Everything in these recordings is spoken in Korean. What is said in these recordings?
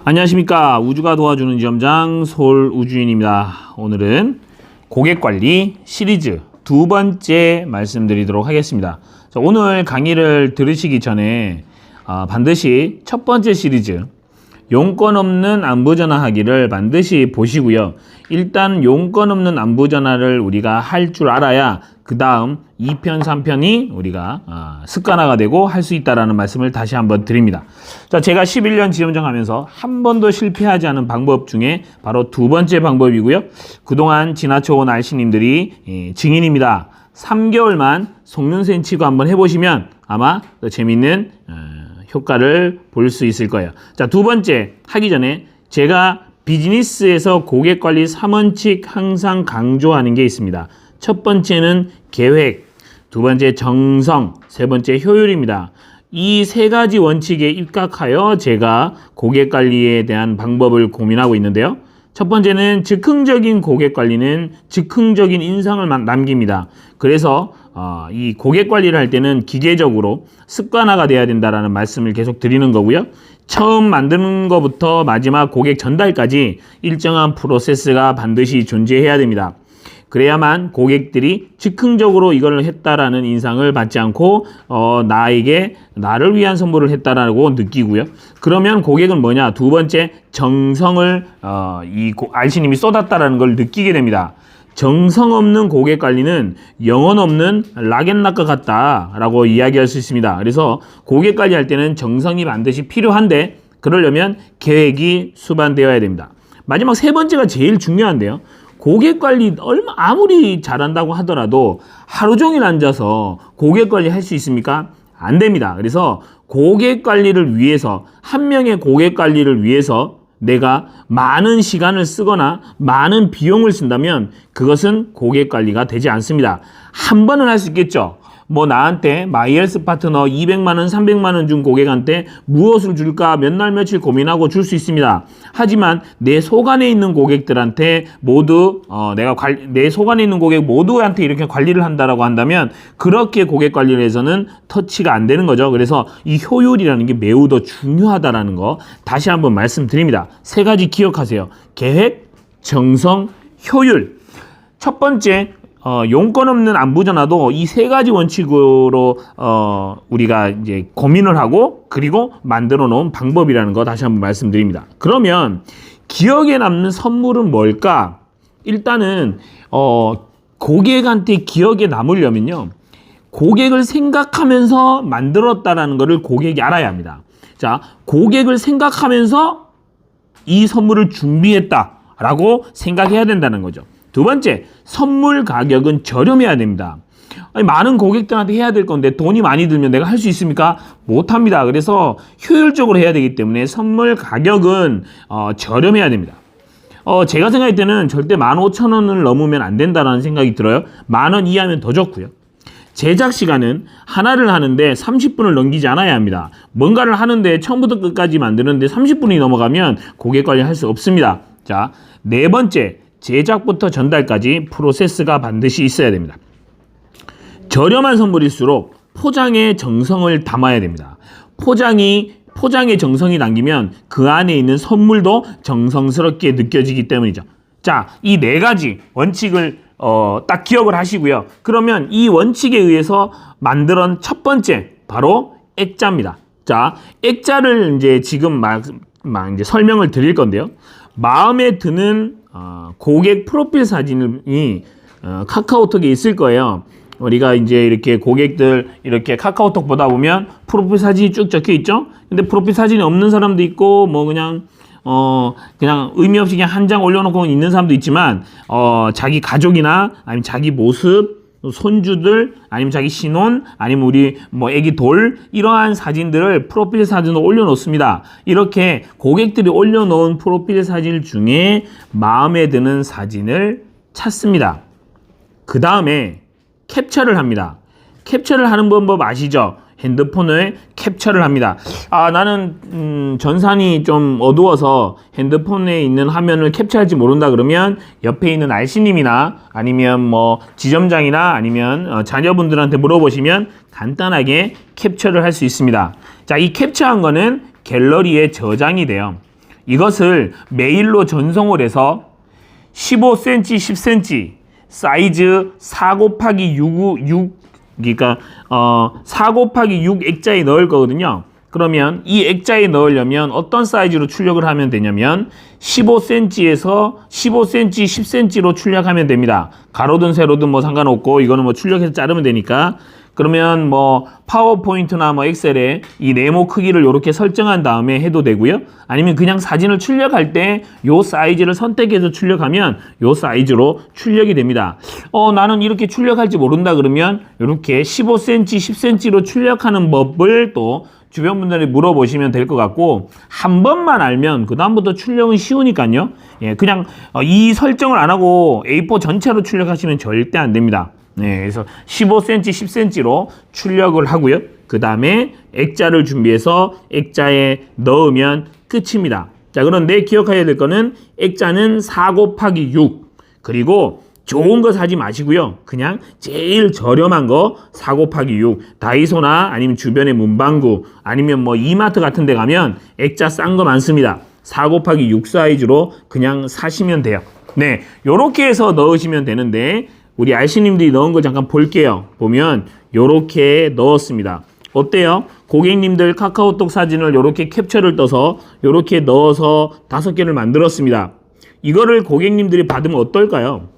안녕하십니까. 우주가 도와주는 지점장 솔우주인입니다. 오늘은 고객관리 시리즈 두 번째 말씀드리도록 하겠습니다. 자, 오늘 강의를 들으시기 전에 반드시 첫 번째 시리즈 용건 없는 안부전화하기를 반드시 보시고요. 일단 용건 없는 안부전화를 우리가 할 줄 알아야 그 다음 2편, 3편이 우리가 습관화가 되고 할 수 있다는 말씀을 다시 한번 드립니다. 자, 제가 11년 지점장 하면서 한 번도 실패하지 않은 방법 중에 바로 두 번째 방법이고요. 그동안 지나쳐온 알씨님들이 증인입니다. 3개월만 속눈썹 치고 한번 해보시면 아마 더 재밌는 효과를 볼 수 있을 거예요. 자, 두 번째 하기 전에 제가 비즈니스에서 고객관리 3원칙 항상 강조하는 게 있습니다. 첫 번째는 계획, 두 번째 정성, 세 번째 효율입니다. 이 세 가지 원칙에 입각하여 제가 고객관리에 대한 방법을 고민하고 있는데요. 첫 번째는 즉흥적인 고객관리는 즉흥적인 인상을 남깁니다. 그래서 이 고객관리를 할 때는 기계적으로 습관화가 돼야 된다는 말씀을 계속 드리는 거고요. 처음 만드는 것부터 마지막 고객 전달까지 일정한 프로세스가 반드시 존재해야 됩니다. 그래야만 고객들이 즉흥적으로 이걸 했다라는 인상을 받지 않고 나에게 나를 위한 선물을 했다라고 느끼고요. 그러면 고객은 뭐냐? 두 번째, 정성을 알씨님이 쏟았다라는 걸 느끼게 됩니다. 정성 없는 고객 관리는 영혼 없는 락앤락과 같다라고 이야기할 수 있습니다. 그래서 고객 관리할 때는 정성이 반드시 필요한데 그러려면 계획이 수반되어야 됩니다. 마지막 세 번째가 제일 중요한데요. 고객 관리 아무리 잘한다고 하더라도 하루 종일 앉아서 고객 관리 할 수 있습니까? 안 됩니다. 그래서 고객 관리를 위해서, 한 명의 고객 관리를 위해서 내가 많은 시간을 쓰거나 많은 비용을 쓴다면 그것은 고객 관리가 되지 않습니다. 한 번은 할 수 있겠죠. 뭐 나한테 마이엘스 파트너 200만 원, 300만 원 준 고객한테 무엇을 줄까 몇 날 며칠 고민하고 줄 수 있습니다. 하지만 내 속 안에 있는 고객들한테 모두 내 속 안에 있는 고객 모두한테 이렇게 관리를 한다라고 한다면 그렇게 고객 관리를 해서는 터치가 안 되는 거죠. 그래서 이 효율이라는 게 매우 더 중요하다라는 거 다시 한번 말씀드립니다. 세 가지 기억하세요. 계획, 정성, 효율. 첫 번째, 용건 없는 안부전화도 이 세 가지 원칙으로 우리가 이제 고민을 하고 그리고 만들어 놓은 방법이라는 거 다시 한번 말씀드립니다. 그러면 기억에 남는 선물은 뭘까? 일단은 고객한테 기억에 남으려면요. 고객을 생각하면서 만들었다라는 것을 고객이 알아야 합니다. 자, 고객을 생각하면서 이 선물을 준비했다라고 생각해야 된다는 거죠. 두 번째, 선물 가격은 저렴해야 됩니다. 많은 고객들한테 해야 될 건데 돈이 많이 들면 내가 할 수 있습니까? 못합니다. 그래서 효율적으로 해야 되기 때문에 선물 가격은 저렴해야 됩니다. 제가 생각할 때는 절대 15,000원을 넘으면 안 된다는 생각이 들어요. 10,000원 이하면 더 좋고요. 제작 시간은 하나를 하는데 30분을 넘기지 않아야 합니다. 뭔가를 하는데 처음부터 끝까지 만드는데 30분이 넘어가면 고객 관리할 수 없습니다. 자, 네 번째, 제작부터 전달까지 프로세스가 반드시 있어야 됩니다. 저렴한 선물일수록 포장의 정성을 담아야 됩니다. 포장의 정성이 담기면 그 안에 있는 선물도 정성스럽게 느껴지기 때문이죠. 자, 이 네 가지 원칙을 딱 기억을 하시고요. 그러면 이 원칙에 의해서 만든 첫 번째 바로 액자입니다. 자, 액자를 이제 지금 이제 설명을 드릴 건데요. 마음에 드는 고객 프로필 사진이 카카오톡에 있을 거예요. 우리가 이제 이렇게 고객들 이렇게 카카오톡 보다 보면 프로필 사진이 쭉 적혀 있죠. 근데 프로필 사진이 없는 사람도 있고 뭐 그냥 의미 없이 그냥 한 장 올려놓고 있는 사람도 있지만 자기 가족이나 아니면 자기 모습, 손주들, 아니면 자기 신혼, 아니면 우리 뭐 애기 돌 이러한 사진들을 프로필 사진으로 올려놓습니다. 이렇게 고객들이 올려놓은 프로필 사진 중에 마음에 드는 사진을 찾습니다. 그 다음에 캡처를 합니다. 캡처를 하는 방법 아시죠? 핸드폰에 캡처를 합니다. 나는 전산이 좀 어두워서 핸드폰에 있는 화면을 캡처할지 모른다 그러면 옆에 있는 알씨님이나 아니면 뭐 지점장이나 아니면 자녀분들한테 물어보시면 간단하게 캡처를 할 수 있습니다. 자, 이 캡처한 거는 갤러리에 저장이 돼요. 이것을 메일로 전송을 해서 15cm, 10cm 사이즈 4 곱하기 6, 그러니까 4 곱하기 6 액자에 넣을 거거든요. 그러면 이 액자에 넣으려면 어떤 사이즈로 출력을 하면 되냐면 15cm에서 15cm, 10cm로 출력하면 됩니다. 가로든 세로든 뭐 상관없고 이거는 뭐 출력해서 자르면 되니까. 그러면 뭐 파워포인트나 뭐 엑셀에 이 네모 크기를 이렇게 설정한 다음에 해도 되고요. 아니면 그냥 사진을 출력할 때 요 사이즈를 선택해서 출력하면 요 사이즈로 출력이 됩니다. 나는 이렇게 출력할지 모른다 그러면 이렇게 15cm, 10cm로 출력하는 법을 또 주변 분들이 물어보시면 될 것 같고, 한 번만 알면 그 다음부터 출력은 쉬우니까요. 예, 그냥 이 설정을 안 하고 A4 전체로 출력하시면 절대 안 됩니다. 네, 그래서 15cm, 10cm로 출력을 하고요. 그 다음에 액자를 준비해서 액자에 넣으면 끝입니다. 자, 그런데 기억해야 될 거는 액자는 4 곱하기 6, 그리고 좋은 거 사지 마시고요. 그냥 제일 저렴한 거 4 곱하기 6, 다이소나 아니면 주변의 문방구 아니면 뭐 이마트 같은 데 가면 액자 싼 거 많습니다. 4 곱하기 6 사이즈로 그냥 사시면 돼요. 네, 요렇게 해서 넣으시면 되는데, 우리 알씨님들이 넣은 걸 잠깐 볼게요. 보면 요렇게 넣었습니다. 어때요? 고객님들 카카오톡 사진을 요렇게 캡처를 떠서 요렇게 넣어서 5개를 만들었습니다. 이거를 고객님들이 받으면 어떨까요?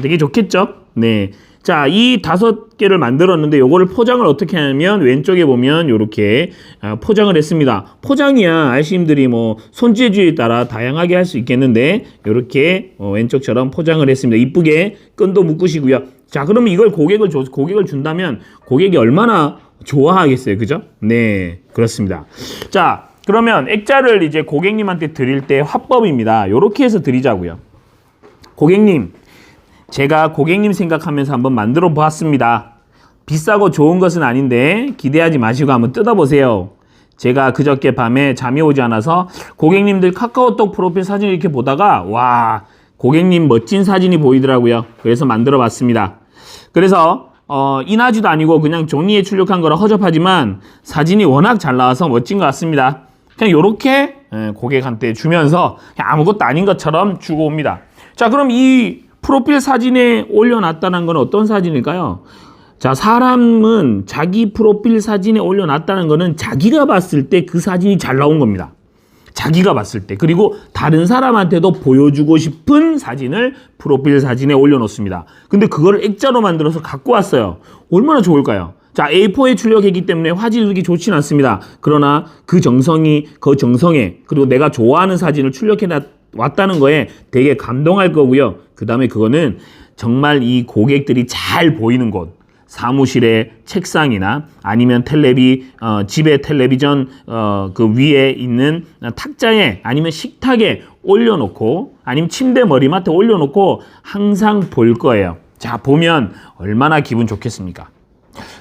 되게 좋겠죠? 네. 자, 이 5개를 만들었는데 요거를 포장을 어떻게 하냐면 왼쪽에 보면 요렇게 포장을 했습니다. 포장이야 알씨님들이 뭐 손재주에 따라 다양하게 할 수 있겠는데 요렇게 왼쪽처럼 포장을 했습니다. 이쁘게 끈도 묶으시고요. 자, 그러면 이걸 고객을 준다면 고객이 얼마나 좋아하겠어요. 그죠? 네, 그렇습니다. 자, 그러면 액자를 이제 고객님한테 드릴 때 화법입니다. 요렇게 해서 드리자고요. 고객님, 제가 고객님 생각하면서 한번 만들어 보았습니다. 비싸고 좋은 것은 아닌데 기대하지 마시고 한번 뜯어보세요. 제가 그저께 밤에 잠이 오지 않아서 고객님들 카카오톡 프로필 사진을 이렇게 보다가 와, 고객님 멋진 사진이 보이더라고요. 그래서 만들어 봤습니다. 그래서 인화지도 아니고 그냥 종이에 출력한 거라 허접하지만 사진이 워낙 잘 나와서 멋진 것 같습니다. 그냥 요렇게 고객한테 주면서 그냥 아무것도 아닌 것처럼 주고 옵니다. 자, 그럼 이 프로필 사진에 올려놨다는 건 어떤 사진일까요? 자, 사람은 자기 프로필 사진에 올려놨다는 거는 자기가 봤을 때 그 사진이 잘 나온 겁니다. 자기가 봤을 때. 그리고 다른 사람한테도 보여주고 싶은 사진을 프로필 사진에 올려놓습니다. 근데 그거를 액자로 만들어서 갖고 왔어요. 얼마나 좋을까요? 자, A4에 출력했기 때문에 화질이 그렇게 좋지는 않습니다. 그러나 그 정성에 그리고 내가 좋아하는 사진을 출력해 왔다는 거에 되게 감동할 거고요. 그 다음에 그거는 정말 이 고객들이 잘 보이는 곳, 사무실의 책상이나 아니면 집의 텔레비전 그 위에 있는 탁자에 아니면 식탁에 올려놓고 아니면 침대 머리맡에 올려놓고 항상 볼 거예요. 자, 보면 얼마나 기분 좋겠습니까?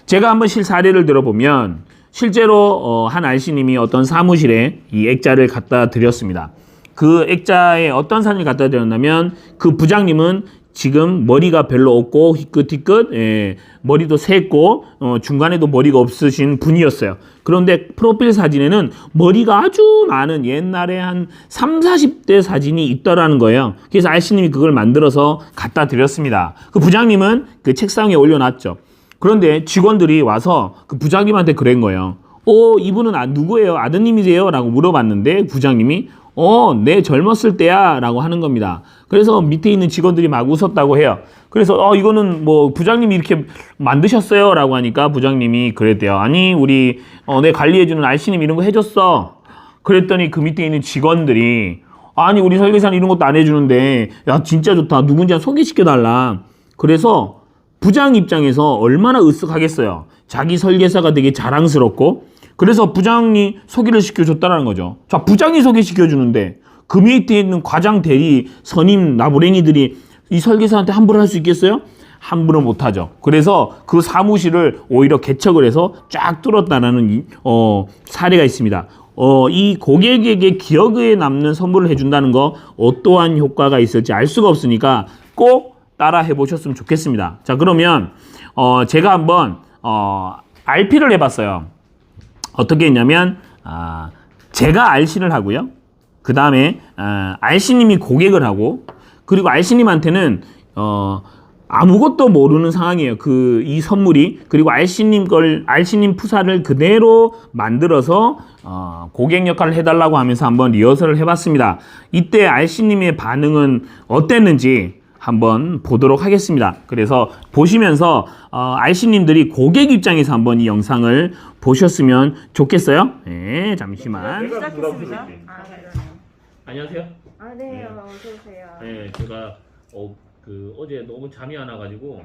제가 한번 사례를 들어보면 실제로 한 알씨님이 어떤 사무실에 이 액자를 갖다 드렸습니다. 그 액자에 어떤 사진을 갖다 드렸냐면 그 부장님은 지금 머리가 별로 없고 희끗희끗 머리도 샜고 중간에도 머리가 없으신 분이었어요. 그런데 프로필 사진에는 머리가 아주 많은 옛날에 한 30, 40대 사진이 있더라는 거예요. 그래서 알씨님이 그걸 만들어서 갖다 드렸습니다. 그 부장님은 그 책상에 올려놨죠. 그런데 직원들이 와서 그 부장님한테 그런 거예요. 이분은 누구예요? 아드님이세요? 라고 물어봤는데 부장님이 내 젊었을 때야 라고 하는 겁니다. 그래서 밑에 있는 직원들이 막 웃었다고 해요. 그래서 이거는 뭐 부장님이 이렇게 만드셨어요? 라고 하니까 부장님이 그랬대요. 아니, 우리 내 관리해주는 알씨님 이런 거 해줬어. 그랬더니 그 밑에 있는 직원들이 아니, 우리 설계사는 이런 것도 안 해주는데 야, 진짜 좋다. 누군지 소개시켜달라. 그래서 부장 입장에서 얼마나 으쓱하겠어요. 자기 설계사가 되게 자랑스럽고, 그래서 부장이 소개를 시켜줬다는 거죠. 자, 부장이 소개시켜주는데 그 밑에 있는 과장, 대리, 선임, 나부랭이들이 이 설계사한테 함부로 할 수 있겠어요? 함부로 못하죠. 그래서 그 사무실을 오히려 개척을 해서 쫙 뚫었다는 사례가 있습니다. 이 고객에게 기억에 남는 선물을 해준다는 거 어떠한 효과가 있을지 알 수가 없으니까 꼭 따라 해보셨으면 좋겠습니다. 자, 그러면 제가 한번 RP를 해봤어요. 어떻게 했냐면 제가 RC를 하고요. 그 다음에 RC님이 고객을 하고, 그리고 RC님한테는 아무것도 모르는 상황이에요. 이 선물이. 그리고 RC님 푸사를 그대로 만들어서 고객 역할을 해달라고 하면서 한번 리허설을 해봤습니다. 이때 RC님의 반응은 어땠는지 한번 보도록 하겠습니다. 그래서 보시면서 RC님들이 고객 입장에서 한번 이 영상을 보셨으면 좋겠어요. 네, 잠시만. 시작했습니다. 안녕하세요. 네, 어서 오세요. 네, 제가 어제 너무 잠이 안 와가지고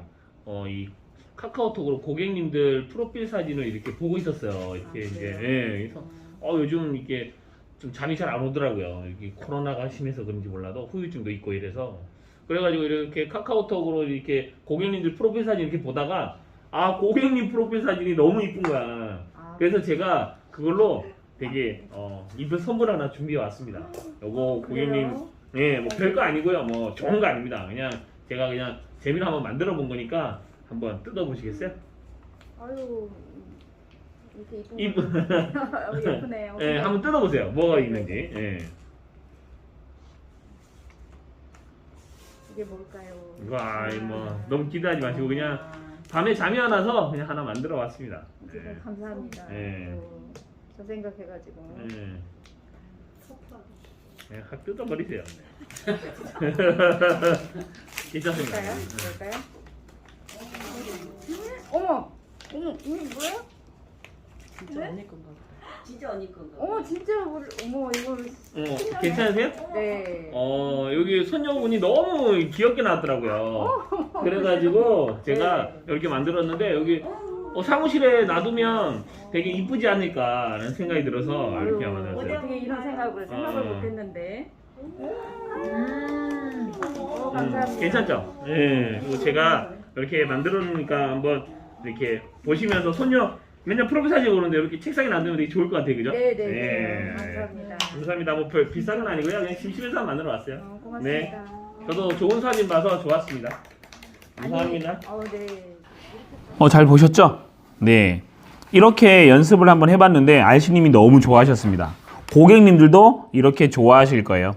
이 카카오톡으로 고객님들 프로필 사진을 이렇게 보고 있었어요. 이렇게 이제 그래서 요즘 이게 좀 잠이 잘 안 오더라고요. 이게 코로나가 심해서 그런지 몰라도 후유증도 있고 이래서 그래가지고 이렇게 카카오톡으로 이렇게 고객님들 프로필 사진 이렇게 보다가 고객님 프로필 사진이 너무 이쁜 거야. 그래서 제가 그걸로 되게 이쁜 선물 하나 준비해 왔습니다. 요거 고객님 뭐 별거 아니고요. 뭐 좋은 거 아닙니다. 그냥 제가 그냥 재미로 한번 만들어 본 거니까 한번 뜯어 보시겠어요? 아유, 이렇게 예쁘네요. 네, 한번 뜯어 보세요. 뭐가 있는지. 네. 이게 뭘까요? 와, 뭐 너무 기대하지 마시고 그냥 밤에 잠이 안 와서 그냥 하나 만들어 왔습니다. 진짜 감사합니다. 네. 저 생각해가지고. 네, 확 뜯어버리세요. 괜찮습니다. 뭘까요? 어머, 이게 뭐예요? 진짜 언니 건가 보다. 진짜 언니 건가 보다. 어머, 진짜 어머 이걸. 괜찮으세요? 네. 여기 손녀분이 너무 귀엽게 나왔더라고요. 그래가지고 제가 이렇게 만들었는데 여기 사무실에 놔두면 되게 이쁘지 않을까라는 생각이 들어서 이렇게 만들었어요. 어떻게 이런 생각을 못했는데. 감사합니다. 괜찮죠? 네. 그리고 제가 이렇게 만들어 놓으니까 한번 이렇게 보시면서 손녀 맨날 프로필 사진 보는데 이렇게 책상에 놔두면 되게 좋을 것 같아요, 그죠? 네. 감사합니다. 감사합니다. 뭐 별 비싼 건 아니고요. 그냥 심심해서 만들어 왔어요. 고맙습니다. 네. 저도 좋은 사진 봐서 좋았습니다. 감사합니다. 네. 잘 보셨죠? 네. 이렇게 연습을 한번 해봤는데 RC님이 너무 좋아하셨습니다. 고객님들도 이렇게 좋아하실 거예요.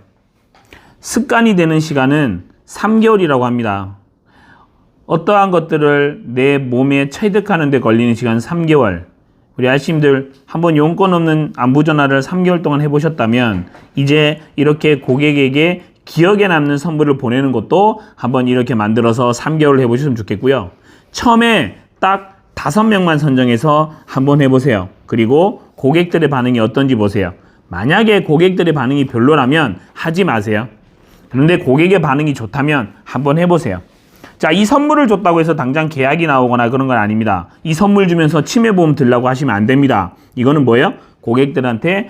습관이 되는 시간은 3개월이라고 합니다. 어떠한 것들을 내 몸에 체득하는 데 걸리는 시간 3개월. 우리 RC님들 한번 용건 없는 안부전화를 3개월 동안 해보셨다면 이제 이렇게 고객에게 기억에 남는 선물을 보내는 것도 한번 이렇게 만들어서 3개월을 해보셨으면 좋겠고요. 처음에 딱 5명만 선정해서 한번 해보세요. 그리고 고객들의 반응이 어떤지 보세요. 만약에 고객들의 반응이 별로라면 하지 마세요. 그런데 고객의 반응이 좋다면 한번 해보세요. 자, 이 선물을 줬다고 해서 당장 계약이 나오거나 그런 건 아닙니다. 이 선물 주면서 치매보험 들라고 하시면 안 됩니다. 이거는 뭐예요? 고객들한테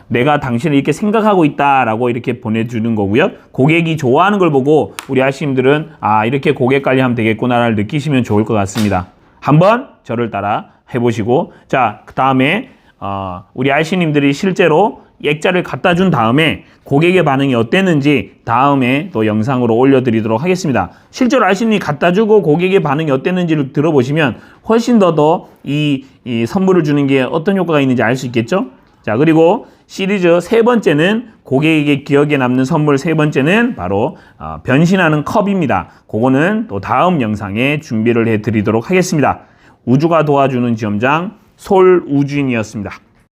내가 당신을 이렇게 생각하고 있다라고 이렇게 보내주는 거고요. 고객이 좋아하는 걸 보고 우리 RC님들은 이렇게 고객 관리하면 되겠구나를 느끼시면 좋을 것 같습니다. 한번 저를 따라 해보시고, 자, 그 다음에 우리 RC님들이 실제로 액자를 갖다 준 다음에 고객의 반응이 어땠는지 다음에 또 영상으로 올려드리도록 하겠습니다. 실제로 RC님이 갖다 주고 고객의 반응이 어땠는지를 들어보시면 훨씬 더 이 선물을 주는 게 어떤 효과가 있는지 알 수 있겠죠? 자, 그리고 시리즈 세 번째는 고객에게 기억에 남는 선물 세 번째는 바로 변신하는 컵입니다. 그거는 또 다음 영상에 준비를 해드리도록 하겠습니다. 우주가 도와주는 지점장 솔우주인이었습니다.